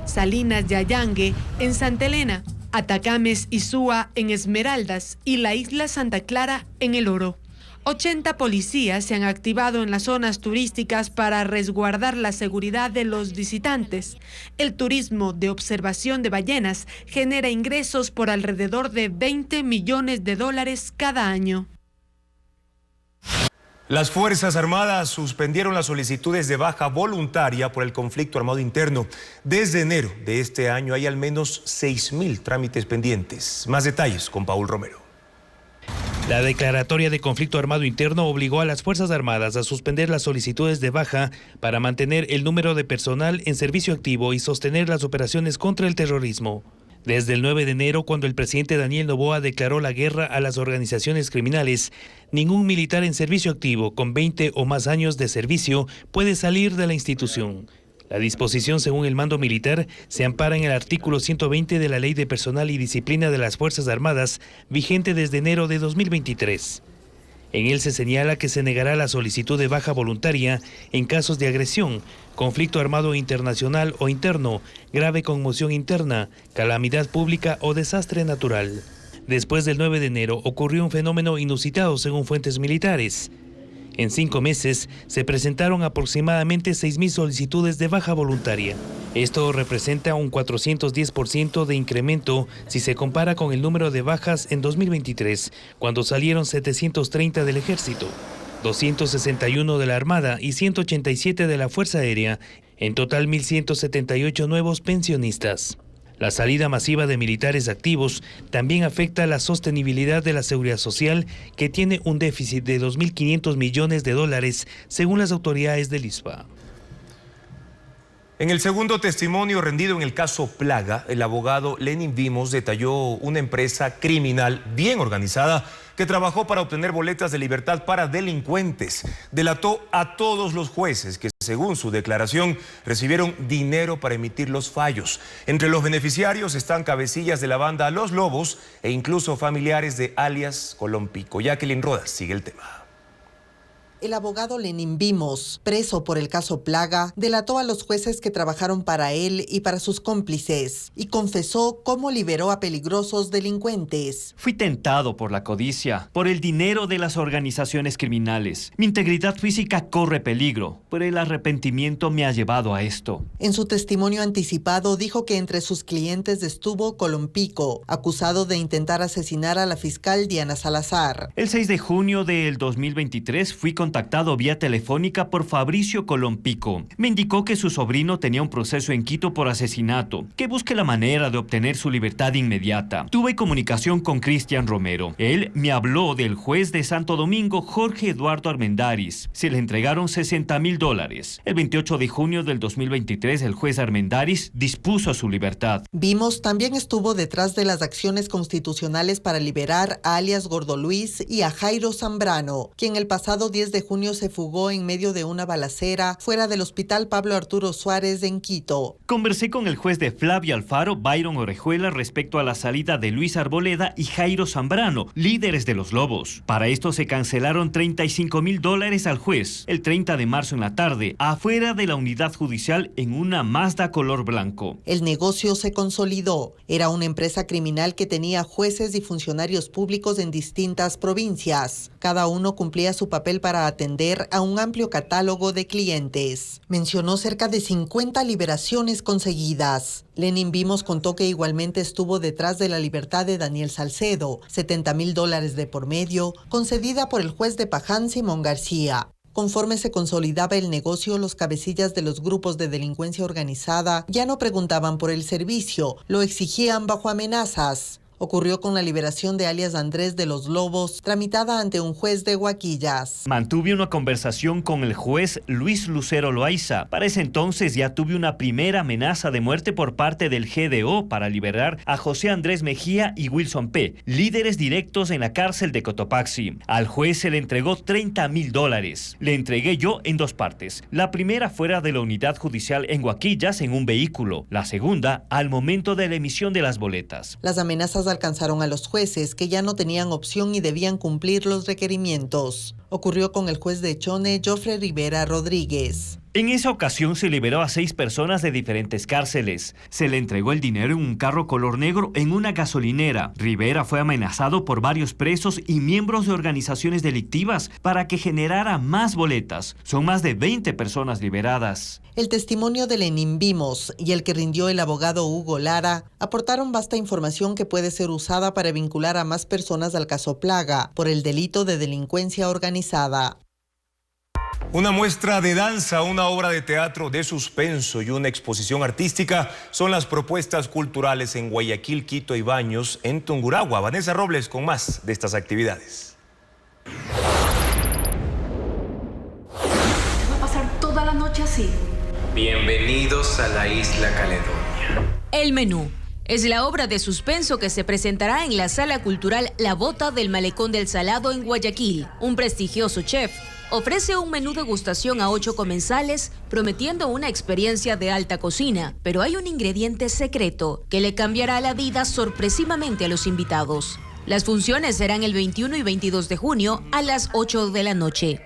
Salinas de Allangue en Santa Elena, Atacames y Súa en Esmeraldas y la isla Santa Clara en El Oro. 80 policías se han activado en las zonas turísticas para resguardar la seguridad de los visitantes. El turismo de observación de ballenas genera ingresos por alrededor de $20 millones cada año. Las Fuerzas Armadas suspendieron las solicitudes de baja voluntaria por el conflicto armado interno. Desde enero de este año hay al menos 6.000 trámites pendientes. Más detalles con Paul Romero. La declaratoria de conflicto armado interno obligó a las Fuerzas Armadas a suspender las solicitudes de baja para mantener el número de personal en servicio activo y sostener las operaciones contra el terrorismo. Desde el 9 de enero, cuando el presidente Daniel Noboa declaró la guerra a las organizaciones criminales, ningún militar en servicio activo con 20 o más años de servicio puede salir de la institución. La disposición, según el mando militar, se ampara en el artículo 120 de la Ley de Personal y Disciplina de las Fuerzas Armadas, vigente desde enero de 2023. En él se señala que se negará la solicitud de baja voluntaria en casos de agresión, conflicto armado internacional o interno, grave conmoción interna, calamidad pública o desastre natural. Después del 9 de enero ocurrió un fenómeno inusitado según fuentes militares. En 5 meses se presentaron aproximadamente 6.000 solicitudes de baja voluntaria. Esto representa un 410% de incremento si se compara con el número de bajas en 2023, cuando salieron 730 del Ejército, 261 de la Armada y 187 de la Fuerza Aérea, en total 1.178 nuevos pensionistas. La salida masiva de militares activos también afecta la sostenibilidad de la seguridad social, que tiene un déficit de $2.500 millones, según las autoridades del ISPA. En el segundo testimonio rendido en el caso Plaga, el abogado Lenin Vimos detalló una empresa criminal bien organizada que trabajó para obtener boletas de libertad para delincuentes. Delató a todos los jueces que, según su declaración, recibieron dinero para emitir los fallos. Entre los beneficiarios están cabecillas de la banda Los Lobos e incluso familiares de alias Colompico. Jacqueline Rodas sigue el tema. El abogado Lenin Vimos, preso por el caso Plaga, delató a los jueces que trabajaron para él y para sus cómplices y confesó cómo liberó a peligrosos delincuentes. Fui tentado por la codicia, por el dinero de las organizaciones criminales. Mi integridad física corre peligro, pero el arrepentimiento me ha llevado a esto. En su testimonio anticipado dijo que entre sus clientes estuvo Colompico, acusado de intentar asesinar a la fiscal Diana Salazar. El 6 de junio del 2023 fui condenado contactado vía telefónica por Fabricio Colón Pico. Me indicó que su sobrino tenía un proceso en Quito por asesinato, que busque la manera de obtener su libertad inmediata. Tuve comunicación con Cristian Romero. Él me habló del juez de Santo Domingo, Jorge Eduardo Armendáriz. Se le entregaron $60,000. El 28 de junio del 2023, el juez Armendáriz dispuso su libertad. Vimos también estuvo detrás de las acciones constitucionales para liberar a alias Gordo Luis y a Jairo Zambrano, quien el pasado 10 de junio se fugó en medio de una balacera fuera del Hospital Pablo Arturo Suárez en Quito. Conversé con el juez de Flavia Alfaro, Byron Orejuela, respecto a la salida de Luis Arboleda y Jairo Zambrano, líderes de los Lobos. Para esto se cancelaron $35,000 al juez el 30 de marzo en la tarde, afuera de la unidad judicial en una Mazda color blanco. El negocio se consolidó. Era una empresa criminal que tenía jueces y funcionarios públicos en distintas provincias. Cada uno cumplía su papel para atender a un amplio catálogo de clientes. Mencionó cerca de 50 liberaciones conseguidas. Lenin Vimos contó que igualmente estuvo detrás de la libertad de Daniel Salcedo, $70,000 de por medio, concedida por el juez de Paján, Simón García. Conforme se consolidaba el negocio, los cabecillas de los grupos de delincuencia organizada ya no preguntaban por el servicio, lo exigían bajo amenazas. Ocurrió con la liberación de alias Andrés de los Lobos, tramitada ante un juez de Huaquillas. Mantuve una conversación con el juez Luis Lucero Loaiza. Para ese entonces ya tuve una primera amenaza de muerte por parte del GDO para liberar a José Andrés Mejía y Wilson P., líderes directos en la cárcel de Cotopaxi. Al juez se le entregó $30,000. Le entregué yo en dos partes. La primera fuera de la unidad judicial en Huaquillas en un vehículo. La segunda al momento de la emisión de las boletas. Las amenazas alcanzaron a los jueces, que ya no tenían opción y debían cumplir los requerimientos. Ocurrió con el juez de Chone, Jofre Rivera Rodríguez. En esa ocasión se liberó a 6 personas de diferentes cárceles. Se le entregó el dinero en un carro color negro en una gasolinera. Rivera fue amenazado por varios presos y miembros de organizaciones delictivas para que generara más boletas. Son más de 20 personas liberadas. El testimonio de Lenin Vimos y el que rindió el abogado Hugo Lara aportaron vasta información que puede ser usada para vincular a más personas al caso Plaga por el delito de delincuencia organizada. Una muestra de danza, una obra de teatro de suspenso y una exposición artística son las propuestas culturales en Guayaquil, Quito y Baños, en Tungurahua. Vanessa Robles con más de estas actividades. Va a pasar toda la noche así. Bienvenidos a la Isla Caledonia. El menú es la obra de suspenso que se presentará en la Sala Cultural La Bota del Malecón del Salado en Guayaquil. Un prestigioso chef ofrece un menú degustación a 8 comensales, prometiendo una experiencia de alta cocina, pero hay un ingrediente secreto que le cambiará la vida sorpresivamente a los invitados. Las funciones serán el 21 y 22 de junio a las 8 de la noche.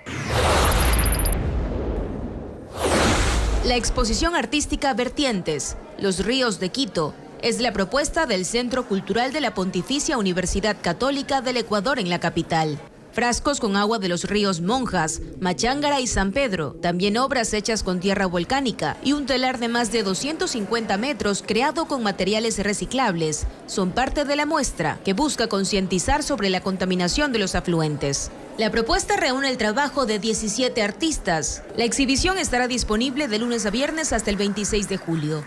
La exposición artística Vertientes, Los Ríos de Quito, es la propuesta del Centro Cultural de la Pontificia Universidad Católica del Ecuador en la capital. Frascos con agua de los ríos Monjas, Machángara y San Pedro, también obras hechas con tierra volcánica y un telar de más de 250 metros creado con materiales reciclables, son parte de la muestra que busca concientizar sobre la contaminación de los afluentes. La propuesta reúne el trabajo de 17 artistas. La exhibición estará disponible de lunes a viernes hasta el 26 de julio.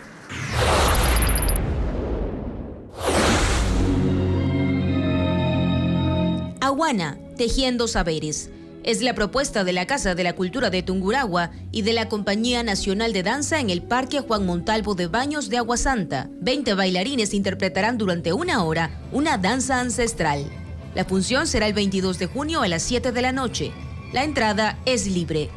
Aguana, tejiendo saberes. Es la propuesta de la Casa de la Cultura de Tungurahua y de la Compañía Nacional de Danza en el Parque Juan Montalvo de Baños de Agua Santa. 20 bailarines interpretarán durante 1 hora una danza ancestral. La función será el 22 de junio a las 7 de la noche. La entrada es libre.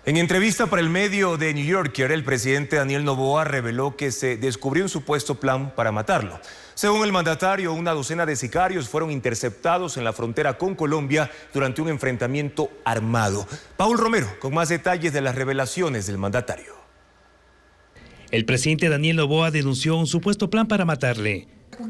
En entrevista para el medio The New Yorker, el presidente Daniel Noboa reveló que se descubrió un supuesto plan para matarlo. Según el mandatario, una docena de sicarios fueron interceptados en la frontera con Colombia durante un enfrentamiento armado. Paul Romero, con más detalles de las revelaciones del mandatario. El presidente Daniel Noboa denunció un supuesto plan para matarle.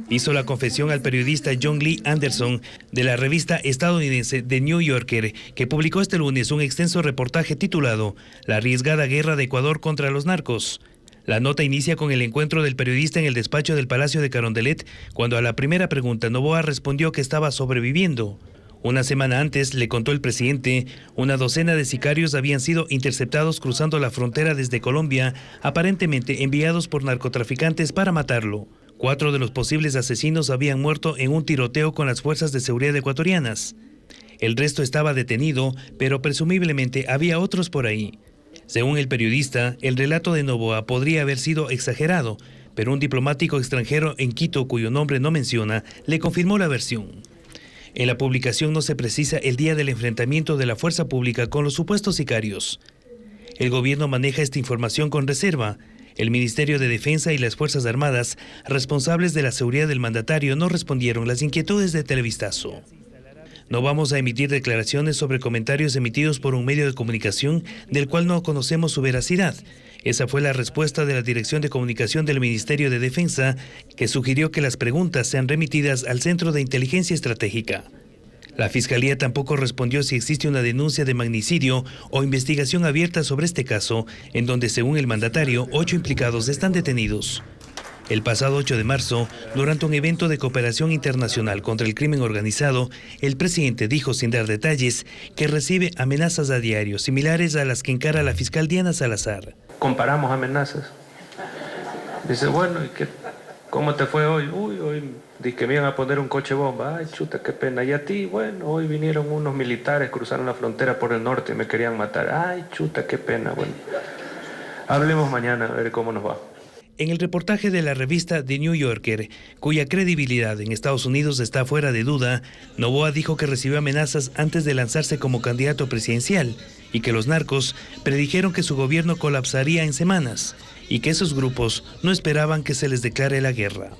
Hizo la confesión al periodista John Lee Anderson de la revista estadounidense The New Yorker, que publicó este lunes un extenso reportaje titulado La arriesgada guerra de Ecuador contra los narcos. La nota inicia con el encuentro del periodista en el despacho del Palacio de Carondelet, cuando a la primera pregunta Noboa respondió que estaba sobreviviendo. Una semana antes, le contó el presidente, una docena de sicarios habían sido interceptados cruzando la frontera desde Colombia, aparentemente enviados por narcotraficantes para matarlo. 4 de los posibles asesinos habían muerto en un tiroteo con las fuerzas de seguridad ecuatorianas. El resto estaba detenido, pero presumiblemente había otros por ahí. Según el periodista, el relato de Noboa podría haber sido exagerado, pero un diplomático extranjero en Quito, cuyo nombre no menciona, le confirmó la versión. En la publicación no se precisa el día del enfrentamiento de la fuerza pública con los supuestos sicarios. El gobierno maneja esta información con reserva. El Ministerio de Defensa y las Fuerzas Armadas, responsables de la seguridad del mandatario, no respondieron las inquietudes de Televistazo. No vamos a emitir declaraciones sobre comentarios emitidos por un medio de comunicación del cual no conocemos su veracidad. Esa fue la respuesta de la Dirección de Comunicación del Ministerio de Defensa, que sugirió que las preguntas sean remitidas al Centro de Inteligencia Estratégica. La Fiscalía tampoco respondió si existe una denuncia de magnicidio o investigación abierta sobre este caso, en donde, según el mandatario, 8 implicados están detenidos. El pasado 8 de marzo, durante un evento de cooperación internacional contra el crimen organizado, el presidente dijo, sin dar detalles, que recibe amenazas a diario, similares a las que encara la fiscal Diana Salazar. Comparamos amenazas. Dice, bueno, ¿y cómo te fue hoy? Uy, hoy dije que me iban a poner un coche bomba. Ay, chuta, qué pena. Y a ti, bueno, hoy vinieron unos militares, cruzaron la frontera por el norte y me querían matar. Ay, chuta, qué pena. Bueno, hablemos mañana a ver cómo nos va. En el reportaje de la revista The New Yorker, cuya credibilidad en Estados Unidos está fuera de duda, Noboa dijo que recibió amenazas antes de lanzarse como candidato presidencial y que los narcos predijeron que su gobierno colapsaría en semanas y que esos grupos no esperaban que se les declare la guerra.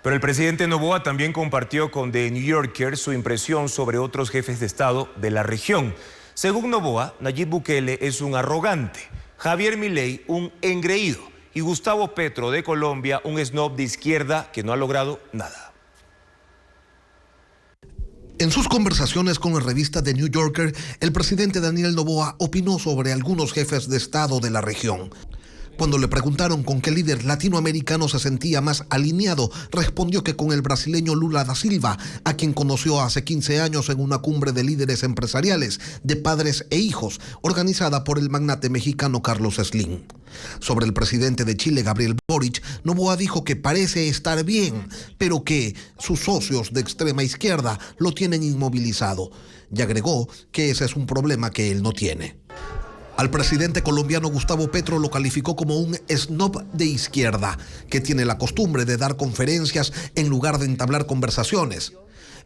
Pero el presidente Noboa también compartió con The New Yorker su impresión sobre otros jefes de Estado de la región. Según Noboa, Nayib Bukele es un arrogante, Javier Milei un engreído y Gustavo Petro de Colombia un snob de izquierda que no ha logrado nada. En sus conversaciones con la revista The New Yorker, el presidente Daniel Noboa opinó sobre algunos jefes de Estado de la región. Cuando le preguntaron con qué líder latinoamericano se sentía más alineado, respondió que con el brasileño Lula da Silva, a quien conoció hace 15 años en una cumbre de líderes empresariales, de padres e hijos, organizada por el magnate mexicano Carlos Slim. Sobre el presidente de Chile, Gabriel Boric, Noboa dijo que parece estar bien, pero que sus socios de extrema izquierda lo tienen inmovilizado. Y agregó que ese es un problema que él no tiene. Al presidente colombiano Gustavo Petro lo calificó como un snob de izquierda, que tiene la costumbre de dar conferencias en lugar de entablar conversaciones.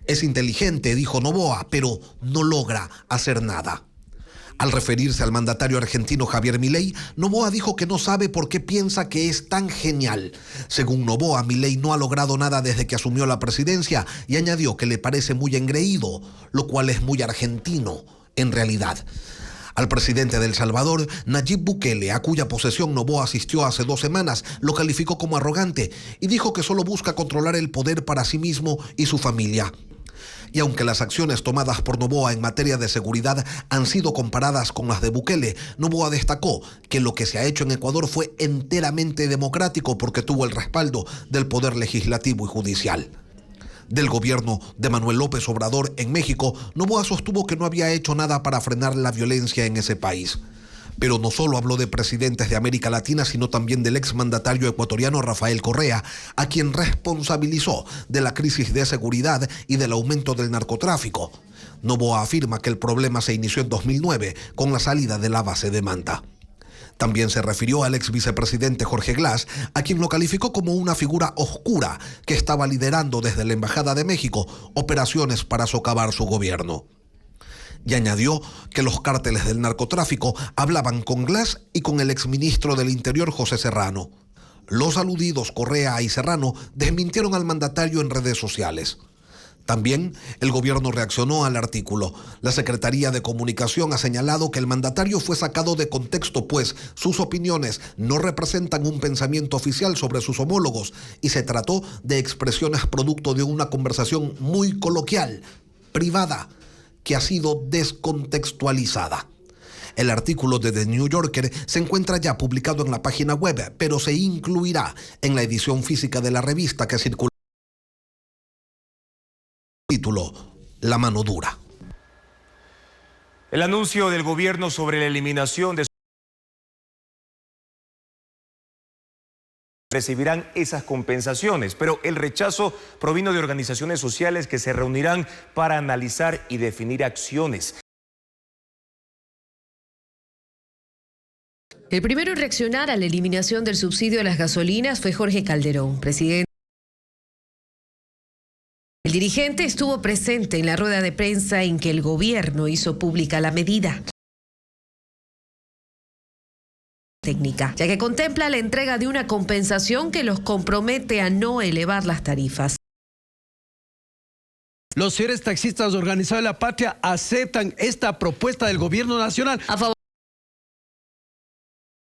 Es inteligente, dijo Noboa, pero no logra hacer nada. Al referirse al mandatario argentino Javier Milei, Noboa dijo que no sabe por qué piensa que es tan genial. Según Noboa, Milei no ha logrado nada desde que asumió la presidencia y añadió que le parece muy engreído, lo cual es muy argentino, en realidad. Al presidente de El Salvador, Nayib Bukele, a cuya posesión Noboa asistió hace 2 semanas, lo calificó como arrogante y dijo que solo busca controlar el poder para sí mismo y su familia. Y aunque las acciones tomadas por Noboa en materia de seguridad han sido comparadas con las de Bukele, Noboa destacó que lo que se ha hecho en Ecuador fue enteramente democrático porque tuvo el respaldo del Poder Legislativo y Judicial. Del gobierno de Manuel López Obrador en México, Noboa sostuvo que no había hecho nada para frenar la violencia en ese país. Pero no solo habló de presidentes de América Latina, sino también del exmandatario ecuatoriano Rafael Correa, a quien responsabilizó de la crisis de seguridad y del aumento del narcotráfico. Noboa afirma que el problema se inició en 2009 con la salida de la base de Manta. También se refirió al ex vicepresidente Jorge Glass, a quien lo calificó como una figura oscura que estaba liderando desde la Embajada de México operaciones para socavar su gobierno. Y añadió que los cárteles del narcotráfico hablaban con Glass y con el exministro del Interior José Serrano. Los aludidos Correa y Serrano desmintieron al mandatario en redes sociales. También el gobierno reaccionó al artículo. La Secretaría de Comunicación ha señalado que el mandatario fue sacado de contexto, pues sus opiniones no representan un pensamiento oficial sobre sus homólogos y se trató de expresiones producto de una conversación muy coloquial, privada, que ha sido descontextualizada. El artículo de The New Yorker se encuentra ya publicado en la página web, pero se incluirá en la edición física de la revista que circula. Título: la mano dura. El anuncio del gobierno sobre la eliminación de recibirán esas compensaciones, pero el rechazo provino de organizaciones sociales que se reunirán para analizar y definir acciones. El primero en reaccionar a la eliminación del subsidio a las gasolinas fue Jorge Calderón, presidente. El dirigente estuvo presente en la rueda de prensa en que el gobierno hizo pública la medida técnica, ya que contempla la entrega de una compensación que los compromete a no elevar las tarifas. Los señores taxistas organizados de la patria aceptan esta propuesta del gobierno nacional. A favor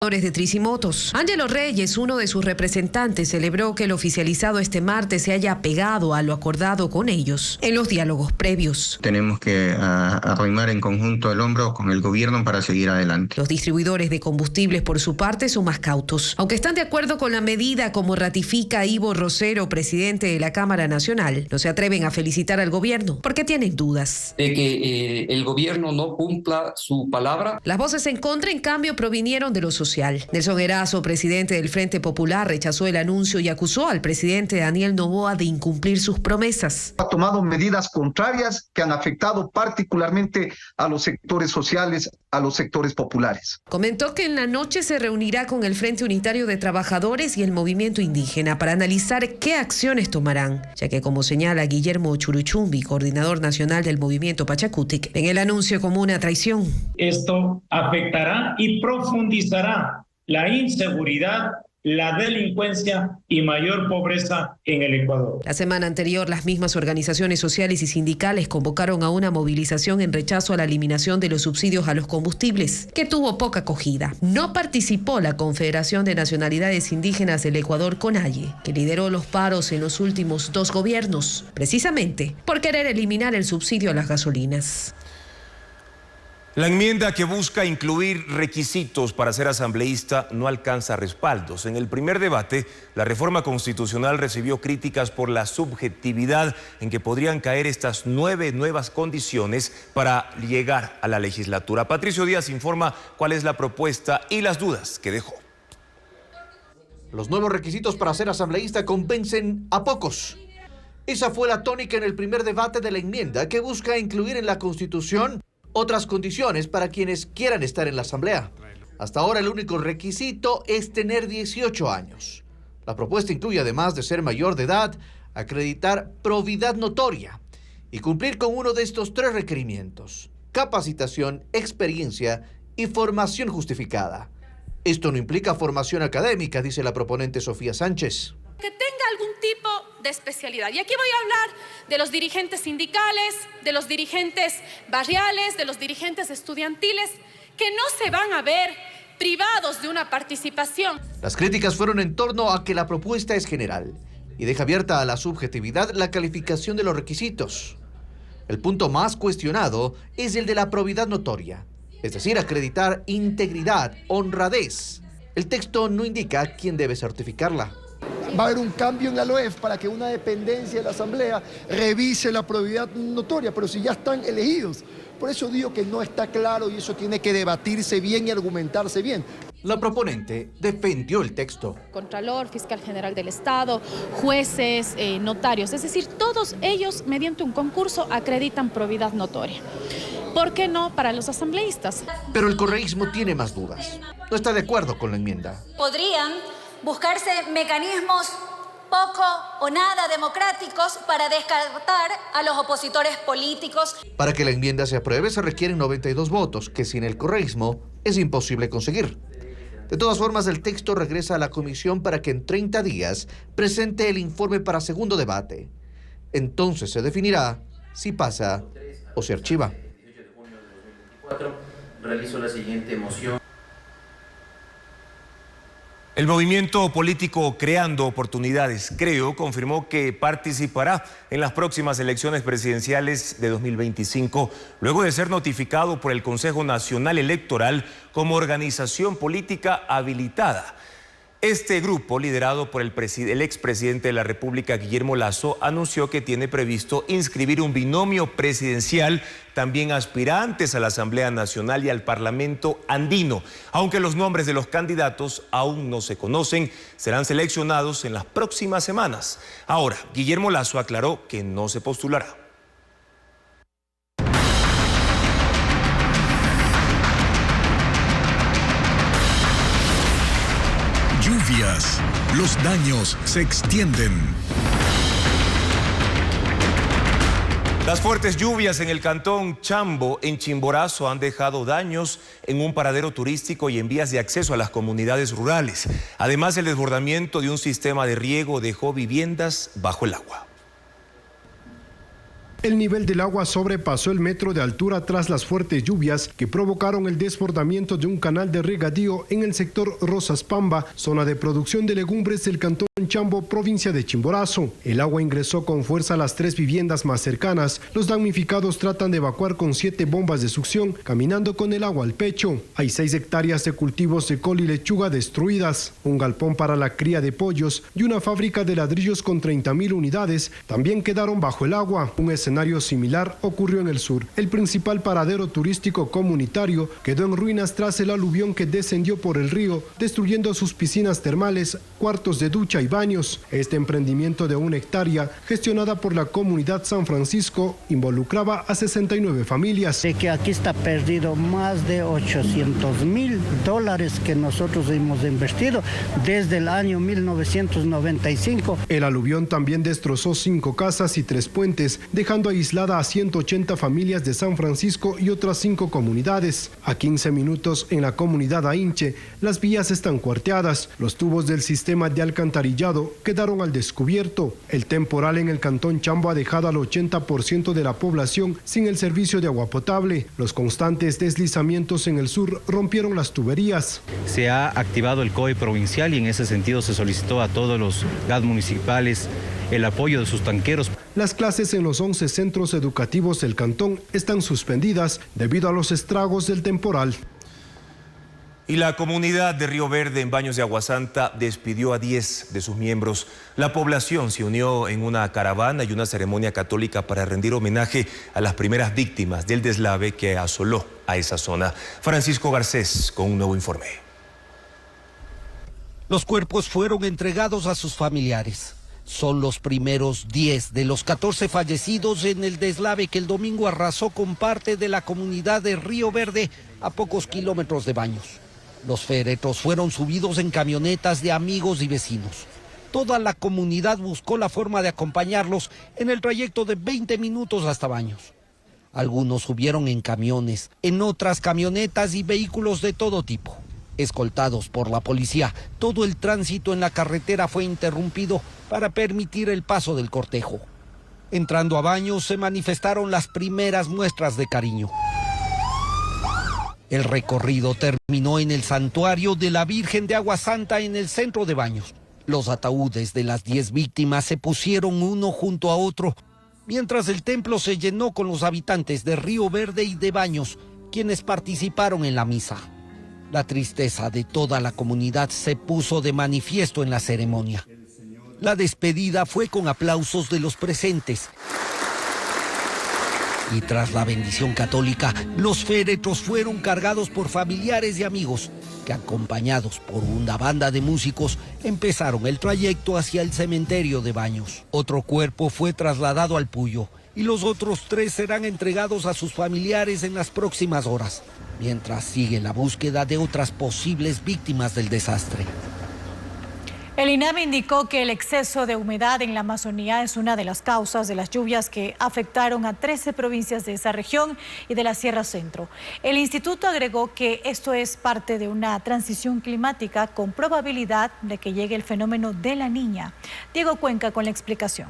de Tricimotos. Ángelo Reyes, uno de sus representantes, celebró que el oficializado este martes se haya apegado a lo acordado con ellos en los diálogos previos. Tenemos que arrimar en conjunto el hombro con el gobierno para seguir adelante. Los distribuidores de combustibles, por su parte, son más cautos. Aunque están de acuerdo con la medida, como ratifica Ivo Rosero, presidente de la Cámara Nacional, no se atreven a felicitar al gobierno porque tienen dudas de que el gobierno no cumpla su palabra. Las voces en contra, en cambio, provinieron de los social. Nelson Erazo, presidente del Frente Popular, rechazó el anuncio y acusó al presidente Daniel Noboa de incumplir sus promesas. Ha tomado medidas contrarias que han afectado particularmente a los sectores sociales, a los sectores populares. Comentó que en la noche se reunirá con el Frente Unitario de Trabajadores y el Movimiento Indígena para analizar qué acciones tomarán, ya que, como señala Guillermo Churuchumbi, coordinador nacional del Movimiento Pachacutic, en el anuncio como una traición. Esto afectará y profundizará la inseguridad, la delincuencia y mayor pobreza en el Ecuador. La semana anterior, las mismas organizaciones sociales y sindicales convocaron a una movilización en rechazo a la eliminación de los subsidios a los combustibles, que tuvo poca acogida. No participó la Confederación de Nacionalidades Indígenas del Ecuador, CONAIE, que lideró los paros en los últimos 2 gobiernos, precisamente por querer eliminar el subsidio a las gasolinas. La enmienda que busca incluir requisitos para ser asambleísta no alcanza respaldos. En el primer debate, la reforma constitucional recibió críticas por la subjetividad en que podrían caer estas 9 nuevas condiciones para llegar a la legislatura. Patricio Díaz informa cuál es la propuesta y las dudas que dejó. Los nuevos requisitos para ser asambleísta convencen a pocos. Esa fue la tónica en el primer debate de la enmienda que busca incluir en la Constitución otras condiciones para quienes quieran estar en la Asamblea. Hasta ahora el único requisito es tener 18 años. La propuesta incluye, además de ser mayor de edad, acreditar probidad notoria y cumplir con uno de estos 3 requerimientos: capacitación, experiencia y formación justificada. Esto no implica formación académica, dice la proponente Sofía Sánchez. Que tenga algún tipo de especialidad. Y aquí voy a hablar de los dirigentes sindicales, de los dirigentes barriales, de los dirigentes estudiantiles, que no se van a ver privados de una participación. Las críticas fueron en torno a que la propuesta es general y deja abierta a la subjetividad la calificación de los requisitos. El punto más cuestionado es el de la probidad notoria, es decir, acreditar integridad, honradez. El texto no indica quién debe certificarla. Va a haber un cambio en la LOEF para que una dependencia de la Asamblea revise la probidad notoria, pero si ya están elegidos. Por eso digo que no está claro y eso tiene que debatirse bien y argumentarse bien. La proponente defendió el texto. Contralor, Fiscal General del Estado, jueces, notarios, es decir, todos ellos mediante un concurso acreditan probidad notoria. ¿Por qué no para los asambleístas? Pero el correísmo tiene más dudas. No está de acuerdo con la enmienda. Podrían buscarse mecanismos poco o nada democráticos para descartar a los opositores políticos. Para que la enmienda se apruebe se requieren 92 votos, que sin el correísmo es imposible conseguir. De todas formas, el texto regresa a la comisión para que en 30 días presente el informe para segundo debate. Entonces se definirá si pasa o se archiva. Realizo la siguiente moción. El movimiento político Creando Oportunidades, CREO, confirmó que participará en las próximas elecciones presidenciales de 2025, luego de ser notificado por el Consejo Nacional Electoral como organización política habilitada. Este grupo, liderado por el expresidente de la República, Guillermo Lasso, anunció que tiene previsto inscribir un binomio presidencial, también aspirantes a la Asamblea Nacional y al Parlamento andino. Aunque los nombres de los candidatos aún no se conocen, serán seleccionados en las próximas semanas. Ahora, Guillermo Lasso aclaró que no se postulará. Lluvias. Los daños se extienden. Las fuertes lluvias en el cantón Chambo, en Chimborazo, han dejado daños en un paradero turístico y en vías de acceso a las comunidades rurales. Además, el desbordamiento de un sistema de riego dejó viviendas bajo el agua. El nivel del agua sobrepasó el metro de altura tras las fuertes lluvias que provocaron el desbordamiento de un canal de regadío en el sector Rosas Pamba, zona de producción de legumbres del cantón Chambo, provincia de Chimborazo. El agua ingresó con fuerza a las 3 viviendas más cercanas. Los damnificados tratan de evacuar con 7 bombas de succión, caminando con el agua al pecho. Hay 6 hectáreas de cultivos de col y lechuga destruidas, un galpón para la cría de pollos y una fábrica de ladrillos con 30.000 unidades también quedaron bajo el agua. Un escenario similar ocurrió en el sur. El principal paradero turístico comunitario quedó en ruinas tras el aluvión que descendió por el río, destruyendo sus piscinas termales, cuartos de ducha y baños. Este emprendimiento de 1 hectárea, gestionada por la comunidad San Francisco, involucraba a 69 familias. De que aquí está perdido más de $800.000 que nosotros hemos invertido desde el año 1995. El aluvión también destrozó 5 casas y 3 puentes, dejando aislada a 180 familias de San Francisco y otras 5 comunidades. A 15 minutos en la comunidad Ainche, las vías están cuarteadas. Los tubos del sistema de alcantarillado quedaron al descubierto. El temporal en el cantón Chambo ha dejado al 80% de la población sin el servicio de agua potable. Los constantes deslizamientos en el sur rompieron las tuberías. Se ha activado el COE provincial y en ese sentido se solicitó a todos los GAD municipales el apoyo de sus tanqueros. Las clases en los 11 centros educativos del cantón están suspendidas debido a los estragos del temporal. Y la comunidad de Río Verde, en Baños de Aguasanta, despidió a 10 de sus miembros. La población se unió en una caravana y una ceremonia católica para rendir homenaje a las primeras víctimas del deslave que asoló a esa zona. Francisco Garcés con un nuevo informe. Los cuerpos fueron entregados a sus familiares. Son los primeros 10 de los 14 fallecidos en el deslave que el domingo arrasó con parte de la comunidad de Río Verde a pocos kilómetros de Baños. Los féretros fueron subidos en camionetas de amigos y vecinos. Toda la comunidad buscó la forma de acompañarlos en el trayecto de 20 minutos hasta Baños. Algunos subieron en camiones, en otras camionetas y vehículos de todo tipo. Escoltados por la policía, todo el tránsito en la carretera fue interrumpido para permitir el paso del cortejo. Entrando a Baños se manifestaron las primeras muestras de cariño. El recorrido terminó en el santuario de la Virgen de Aguasanta en el centro de Baños. Los ataúdes de las 10 víctimas se pusieron uno junto a otro, mientras el templo se llenó con los habitantes de Río Verde y de Baños, quienes participaron en la misa. La tristeza de toda la comunidad se puso de manifiesto en la ceremonia. La despedida fue con aplausos de los presentes. Y tras la bendición católica, los féretros fueron cargados por familiares y amigos que, acompañados por una banda de músicos, empezaron el trayecto hacia el cementerio de Baños. Otro cuerpo fue trasladado al Puyo y los otros 3 serán entregados a sus familiares en las próximas horas, mientras sigue la búsqueda de otras posibles víctimas del desastre. El INAMI indicó que el exceso de humedad en la Amazonía es una de las causas de las lluvias que afectaron a 13 provincias de esa región y de la Sierra Centro. El instituto agregó que esto es parte de una transición climática con probabilidad de que llegue el fenómeno de la Niña. Diego Cuenca con la explicación.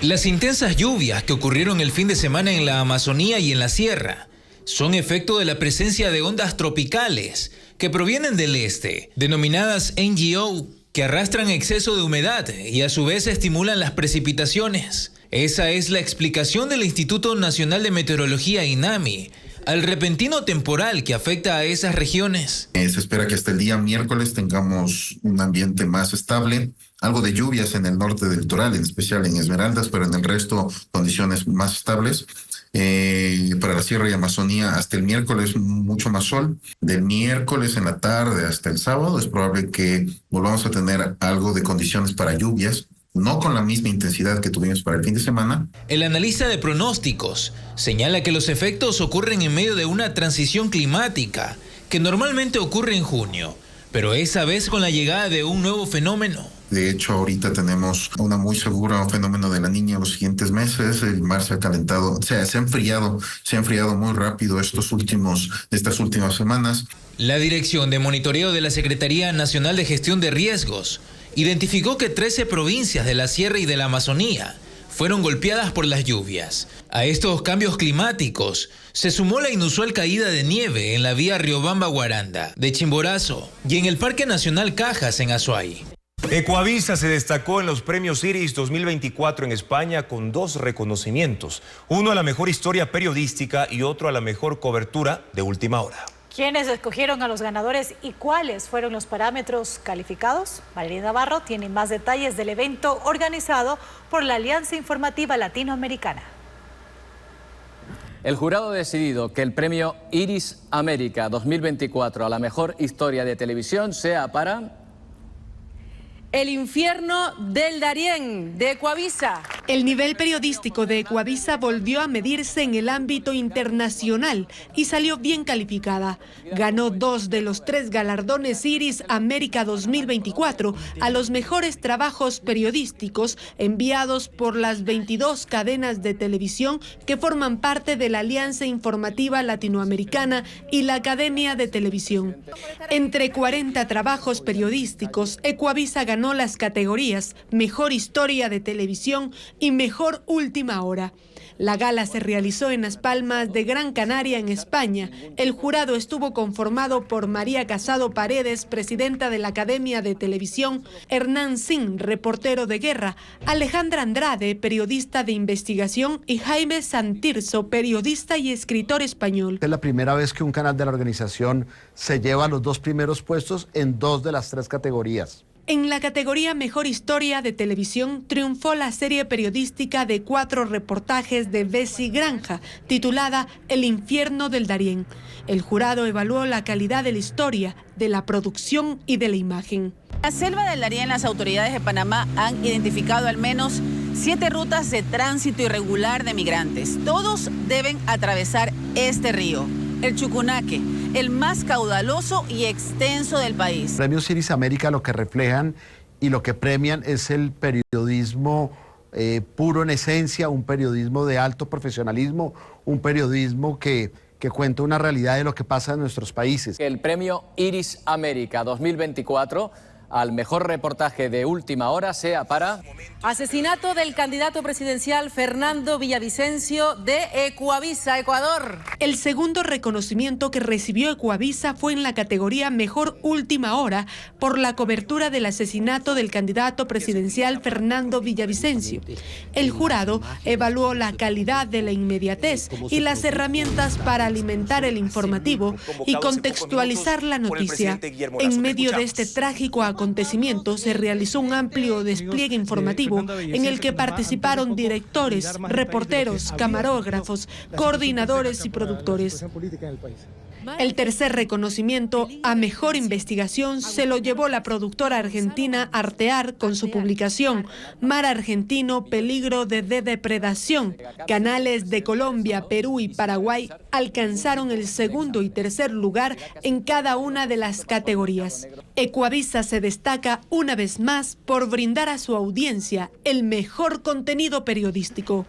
Las intensas lluvias que ocurrieron el fin de semana en la Amazonía y en la Sierra son efecto de la presencia de ondas tropicales que provienen del este, denominadas NGO, que arrastran exceso de humedad y a su vez estimulan las precipitaciones. Esa es la explicación del Instituto Nacional de Meteorología INAMI al repentino temporal que afecta a esas regiones. Se espera que hasta el día miércoles tengamos un ambiente más estable, algo de lluvias en el norte del litoral, en especial en Esmeraldas, pero en el resto condiciones más estables. Para la Sierra y Amazonía hasta el miércoles mucho más sol. Del miércoles en la tarde hasta el sábado es probable que volvamos a tener algo de condiciones para lluvias, no con la misma intensidad que tuvimos para el fin de semana. El analista de pronósticos señala que los efectos ocurren en medio de una transición climática que normalmente ocurre en junio, pero esa vez con la llegada de un nuevo fenómeno. De hecho, ahorita tenemos una muy segura fenómeno de la Niña en los siguientes meses. El mar se ha calentado, se ha enfriado muy rápido estas últimas semanas. La Dirección de Monitoreo de la Secretaría Nacional de Gestión de Riesgos identificó que 13 provincias de la Sierra y de la Amazonía fueron golpeadas por las lluvias. A estos cambios climáticos se sumó la inusual caída de nieve en la vía Riobamba-Guaranda de Chimborazo y en el Parque Nacional Cajas en Azuay. Ecuavisa se destacó en los premios Iris 2024 en España con 2 reconocimientos, uno a la mejor historia periodística y otro a la mejor cobertura de última hora. ¿Quiénes escogieron a los ganadores y cuáles fueron los parámetros calificados? Valeria Navarro tiene más detalles del evento organizado por la Alianza Informativa Latinoamericana. El jurado ha decidido que el premio Iris América 2024 a la mejor historia de televisión sea para... El infierno del Darién, de Ecuavisa. El nivel periodístico de Ecuavisa volvió a medirse en el ámbito internacional y salió bien calificada. Ganó 2 de los 3 galardones Iris América 2024 a los mejores trabajos periodísticos enviados por las 22 cadenas de televisión que forman parte de la Alianza Informativa Latinoamericana y la Academia de Televisión. Entre 40 trabajos periodísticos, Ecuavisa ganó las categorías Mejor Historia de Televisión y Mejor Última Hora. La gala se realizó en Las Palmas de Gran Canaria, en España. El jurado estuvo conformado por María Casado Paredes, presidenta de la Academia de Televisión, Hernán Sin, reportero de guerra, Alejandra Andrade, periodista de investigación, y Jaime Santirso, periodista y escritor español. Es la primera vez que un canal de la organización se lleva los 2 primeros puestos en 2 de las 3 categorías. En la categoría Mejor Historia de Televisión triunfó la serie periodística de 4 reportajes de Bessie Granja, titulada El infierno del Darién. El jurado evaluó la calidad de la historia, de la producción y de la imagen. En la selva del Darién, las autoridades de Panamá han identificado al menos 7 rutas de tránsito irregular de migrantes. Todos deben atravesar este río, el Chucunaque, el más caudaloso y extenso del país. Premios Iris América lo que reflejan y lo que premian es el periodismo puro en esencia, un periodismo de alto profesionalismo, un periodismo que cuenta una realidad de lo que pasa en nuestros países. El premio Iris América 2024 al mejor reportaje de última hora sea para... Asesinato del candidato presidencial Fernando Villavicencio de Ecuavisa, Ecuador. El segundo reconocimiento que recibió Ecuavisa fue en la categoría Mejor Última Hora por la cobertura del asesinato del candidato presidencial Fernando Villavicencio. El jurado evaluó la calidad de la inmediatez y las herramientas para alimentar el informativo y contextualizar la noticia. En medio de este trágico acontecimiento se realizó un amplio despliegue informativo en el que participaron directores, reporteros, camarógrafos, coordinadores y productores. El tercer reconocimiento a mejor investigación se lo llevó la productora argentina Artear con su publicación Mar Argentino, peligro de depredación. Canales de Colombia, Perú y Paraguay alcanzaron el segundo y tercer lugar en cada una de las categorías. Ecuavisa se destaca una vez más por brindar a su audiencia el mejor contenido periodístico.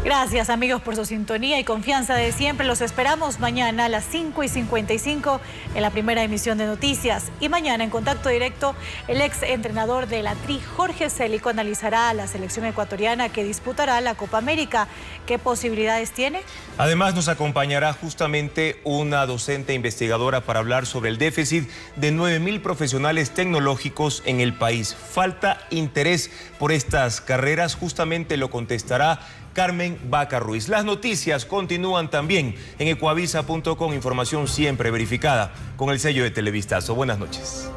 Gracias, amigos, por su sintonía y confianza de siempre. Los esperamos mañana a las 5:55 en la primera emisión de Noticias. Y mañana, en Contacto Directo, el ex entrenador de la Tri, Jorge Célico, analizará a la selección ecuatoriana que disputará la Copa América. ¿Qué posibilidades tiene? Además, nos acompañará justamente una docente investigadora para hablar sobre el déficit de 9.000 profesionales tecnológicos en el país. ¿Falta interés por estas carreras? Justamente lo contestará Carmen Vaca Ruiz. Las noticias continúan también en ecuavisa.com, información siempre verificada con el sello de Televistazo. Buenas noches.